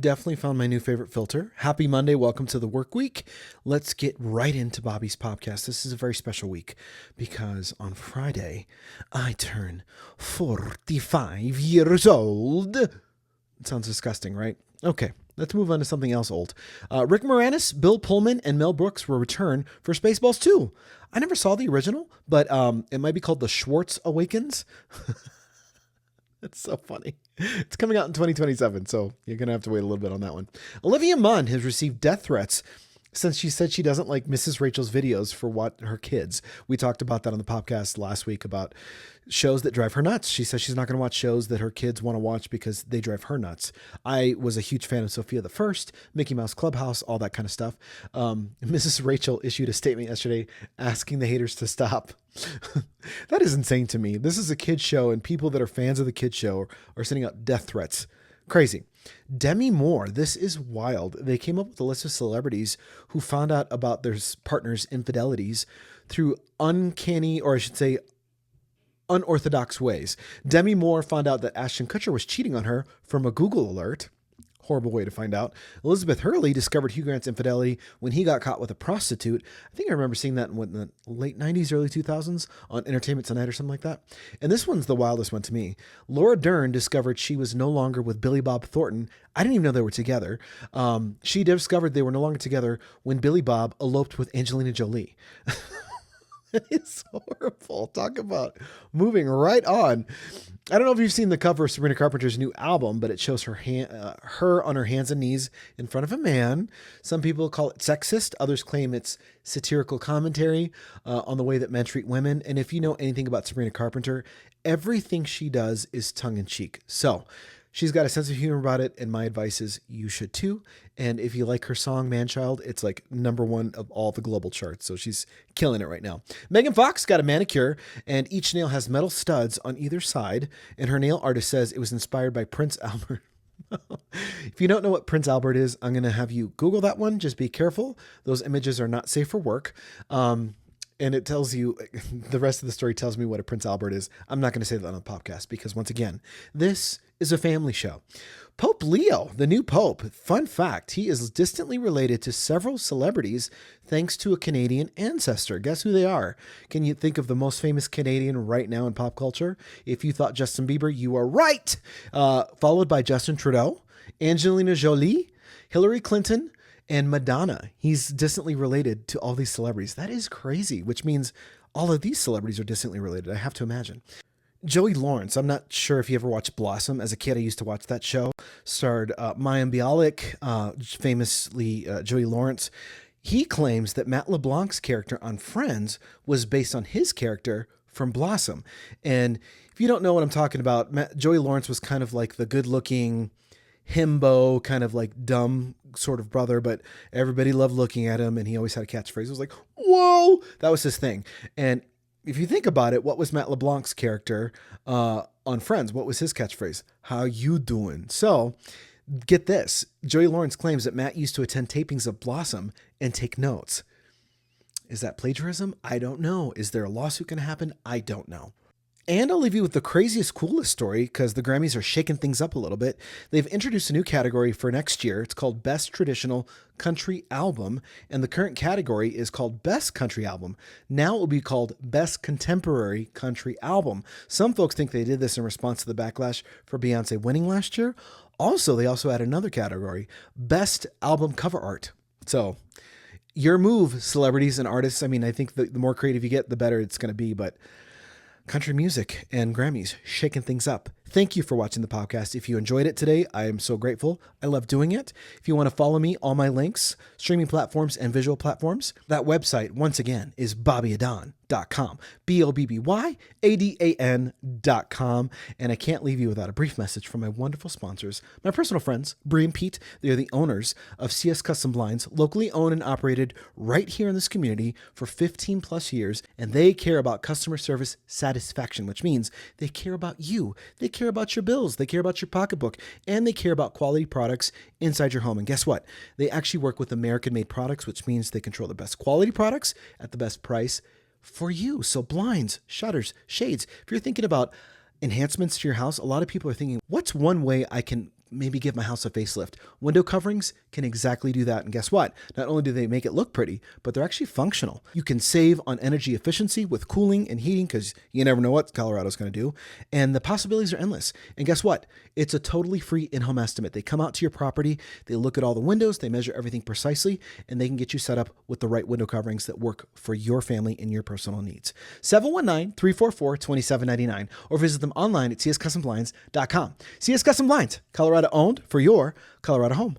Definitely found my new favorite filter. Happy Monday. Welcome to the work week. Let's get right into Bobby's podcast. This is a very special week because on Friday, I turn 45 years old. It sounds disgusting, right? Okay, let's move on to something else old. Rick Moranis, Bill Pullman, and Mel Brooks will return for Spaceballs 2. I never saw the original, but it might be called The Schwartz Awakens. It's so funny. It's coming out in 2027, so you're going to have to wait a little bit on that one. Olivia Munn has received death threats since she said she doesn't like Mrs. Rachel's videos for what her kids. We talked about that on the podcast last week about shows that drive her nuts. She says she's not going to watch shows that her kids want to watch because they drive her nuts. I was a huge fan of Sophia the First, Mickey Mouse Clubhouse, all that kind of stuff. Mrs. Rachel issued a statement yesterday asking the haters to stop. That is insane to me. This is a kid's show, and people that are fans of the kid's show are sending out death threats. Crazy. Demi Moore, this is wild. They came up with a list of celebrities who found out about their partner's infidelities through uncanny, or I should say, unorthodox ways. Demi Moore found out that Ashton Kutcher was cheating on her from a Google alert. Horrible way to find out. Elizabeth Hurley discovered Hugh Grant's infidelity when he got caught with a prostitute. I think I remember seeing that in the late 90s, early 2000s on Entertainment Tonight or something like that. And this one's the wildest one to me. Laura Dern discovered she was no longer with Billy Bob Thornton. I didn't even know they were together. She discovered they were no longer together when Billy Bob eloped with Angelina Jolie. It's horrible. Talk about moving right on. I don't know if you've seen the cover of Sabrina Carpenter's new album, but it shows her her on her hands and knees in front of a man. Some people call it sexist. Others claim it's satirical commentary on the way that men treat women. And if you know anything about Sabrina Carpenter, everything she does is tongue-in-cheek. So she's got a sense of humor about it, and my advice is you should too. And if you like her song, Manchild, it's like #1 of all the global charts. So she's killing it right now. Megan Fox got a manicure, and each nail has metal studs on either side. And her nail artist says it was inspired by Prince Albert. If you don't know what Prince Albert is, I'm going to have you Google that one. Just be careful. Those images are not safe for work. And it tells you, the rest of the story tells me what a Prince Albert is. I'm not going to say that on the podcast because, once again, this is a family show. Pope Leo, the new Pope, fun fact, he is distantly related to several celebrities thanks to a Canadian ancestor. Guess who they are? Can you think of the most famous Canadian right now in pop culture? If you thought Justin Bieber, you are right. Followed by Justin Trudeau, Angelina Jolie, Hillary Clinton, and Madonna. He's distantly related to all these celebrities. That is crazy, which means all of these celebrities are distantly related, I have to imagine. Joey Lawrence, I'm not sure if you ever watched Blossom. As a kid, I used to watch that show. Starred Mayim Bialik, famously Joey Lawrence. He claims that Matt LeBlanc's character on Friends was based on his character from Blossom. And if you don't know what I'm talking about, Joey Lawrence was kind of like the good-looking himbo, kind of like dumb sort of brother, but everybody loved looking at him, and he always had a catchphrase. It was like, whoa! That was his thing. And if you think about it, what was Matt LeBlanc's character on Friends? What was his catchphrase? How you doing? So get this. Joey Lawrence claims that Matt used to attend tapings of Blossom and take notes. Is that plagiarism? I don't know. Is there a lawsuit going to happen? I don't know. And I'll leave you with the craziest, coolest story because the Grammys are shaking things up a little bit. They've introduced a new category for next year. It's called Best Traditional Country Album, and the current category is called Best Country Album. Now it will be called Best Contemporary Country Album. Some folks think they did this in response to the backlash for Beyonce winning last year. Also, they also added another category, Best Album Cover Art. So your move, celebrities and artists. I mean, I think the more creative you get, the better it's going to be, but country music and Grammys shaking things up. Thank you for watching the podcast. If you enjoyed it today, I am so grateful. I love doing it. If you want to follow me, all my links, streaming platforms and visual platforms, that website, once again, is BobbyAdan.com. BobbyAdan.com. And I can't leave you without a brief message from my wonderful sponsors, my personal friends, Bree and Pete. They are the owners of CS Custom Blinds, locally owned and operated right here in this community for 15 plus years. And they care about customer service satisfaction, which means they care about you. They care about your bills. They care about your pocketbook, and they care about quality products inside your home. And guess what? They actually work with American-made products, which means they control the best quality products at the best price for you. So blinds, shutters, shades. If you're thinking about enhancements to your house, a lot of people are thinking, what's one way I can maybe give my house a facelift. Window coverings can exactly do that. And guess what? Not only do they make it look pretty, but they're actually functional. You can save on energy efficiency with cooling and heating because you never know what Colorado's going to do. And the possibilities are endless. And guess what? It's a totally free in-home estimate. They come out to your property, they look at all the windows, they measure everything precisely, and they can get you set up with the right window coverings that work for your family and your personal needs. 719-344-2799 or visit them online at cscustomblinds.com. CS Custom Blinds, Colorado owned for your Colorado home.